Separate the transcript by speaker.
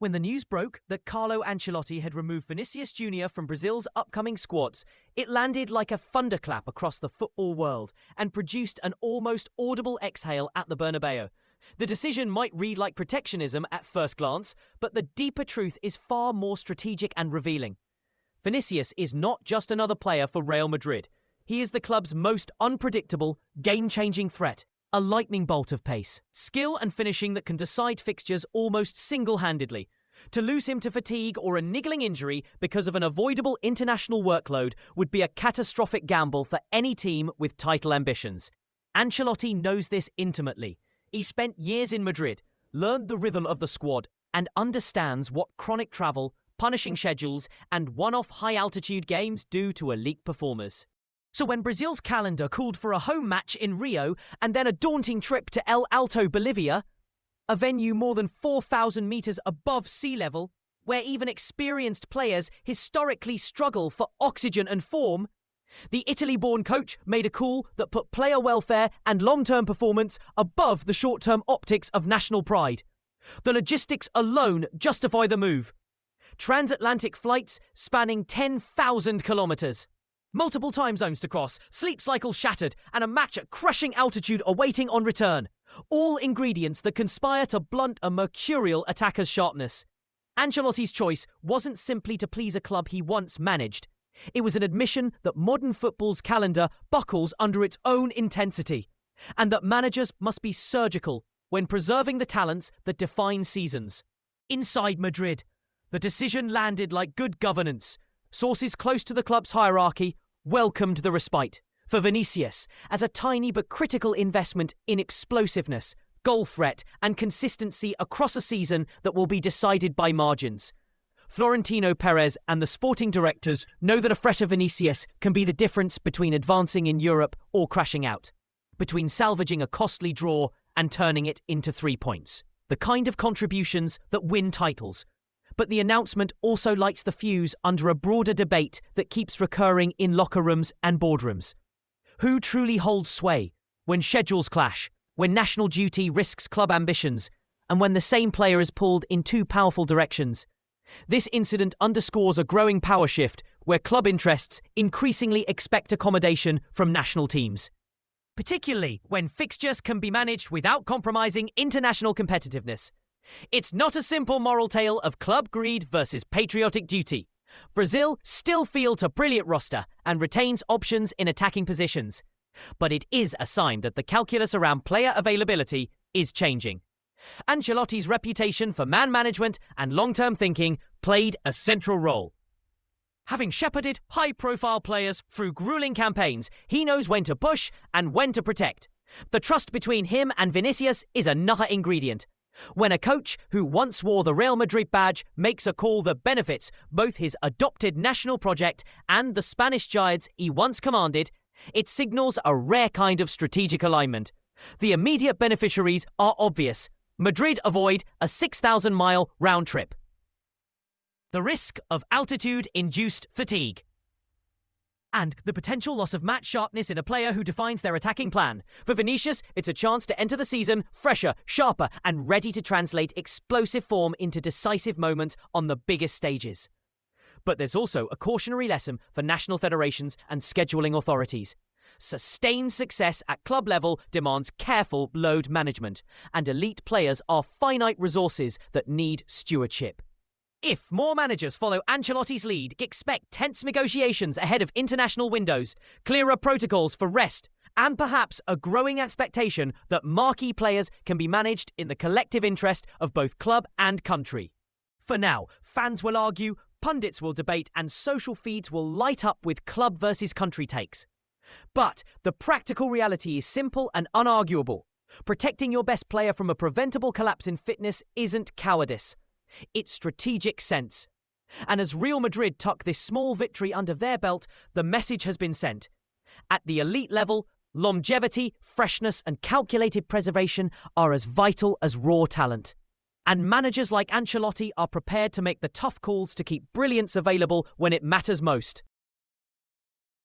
Speaker 1: When the news broke that Carlo Ancelotti had removed Vinícius Jr. from Brazil's upcoming squads, it landed like a thunderclap across the football world and produced an almost audible exhale at the Bernabeu. The decision might read like protectionism at first glance, but the deeper truth is far more strategic and revealing. Vinícius is not just another player for Real Madrid. He is the club's most unpredictable, game-changing threat. A lightning bolt of pace, skill and finishing that can decide fixtures almost single-handedly. To lose him to fatigue or a niggling injury because of an avoidable international workload would be a catastrophic gamble for any team with title ambitions. Ancelotti knows this intimately. He spent years in Madrid, learned the rhythm of the squad, and understands what chronic travel, punishing schedules, and one-off high-altitude games do to elite performers. So when Brazil's calendar called for a home match in Rio and then a daunting trip to El Alto, Bolivia, a venue more than 4,000 meters above sea level, where even experienced players historically struggle for oxygen and form, the Italy-born coach made a call that put player welfare and long-term performance above the short-term optics of national pride. The logistics alone justify the move. Transatlantic flights spanning 10,000 kilometers. Multiple time zones to cross, sleep cycle shattered, and a match at crushing altitude awaiting on return. All ingredients that conspire to blunt a mercurial attacker's sharpness. Ancelotti's choice wasn't simply to please a club he once managed. It was an admission that modern football's calendar buckles under its own intensity, and that managers must be surgical when preserving the talents that define seasons. Inside Madrid, the decision landed like good governance. Sources close to the club's hierarchy welcomed the respite. For Vinícius, as a tiny but critical investment in explosiveness, goal threat, and consistency across a season that will be decided by margins. Florentino Perez and the sporting directors know that a fresher Vinícius can be the difference between advancing in Europe or crashing out, between salvaging a costly draw and turning it into 3 points. The kind of contributions that win titles. But the announcement also lights the fuse under a broader debate that keeps recurring in locker rooms and boardrooms. Who truly holds sway when schedules clash, when national duty risks club ambitions, and when the same player is pulled in two powerful directions? This incident underscores a growing power shift where club interests increasingly expect accommodation from national teams. Particularly when fixtures can be managed without compromising international competitiveness. It's not a simple moral tale of club greed versus patriotic duty. Brazil still fields a brilliant roster and retains options in attacking positions. But it is a sign that the calculus around player availability is changing. Ancelotti's reputation for man management and long-term thinking played a central role. Having shepherded high-profile players through grueling campaigns, he knows when to push and when to protect. The trust between him and Vinícius is another ingredient. When a coach who once wore the Real Madrid badge makes a call that benefits both his adopted national project and the Spanish giants he once commanded, it signals a rare kind of strategic alignment. The immediate beneficiaries are obvious. Madrid avoid a 6,000-mile round trip. The risk of altitude-induced fatigue. And the potential loss of match sharpness in a player who defines their attacking plan. For Vinícius, it's a chance to enter the season fresher, sharper, and ready to translate explosive form into decisive moments on the biggest stages. But there's also a cautionary lesson for national federations and scheduling authorities. Sustained success at club level demands careful load management, and elite players are finite resources that need stewardship. If more managers follow Ancelotti's lead, expect tense negotiations ahead of international windows, clearer protocols for rest, and perhaps a growing expectation that marquee players can be managed in the collective interest of both club and country. For now, fans will argue, pundits will debate, and social feeds will light up with club versus country takes. But the practical reality is simple and unarguable. Protecting your best player from a preventable collapse in fitness isn't cowardice. It's strategic sense. And as Real Madrid tuck this small victory under their belt, the message has been sent. At the elite level, longevity, freshness, and calculated preservation are as vital as raw talent. And managers like Ancelotti are prepared to make the tough calls to keep brilliance available when it matters most.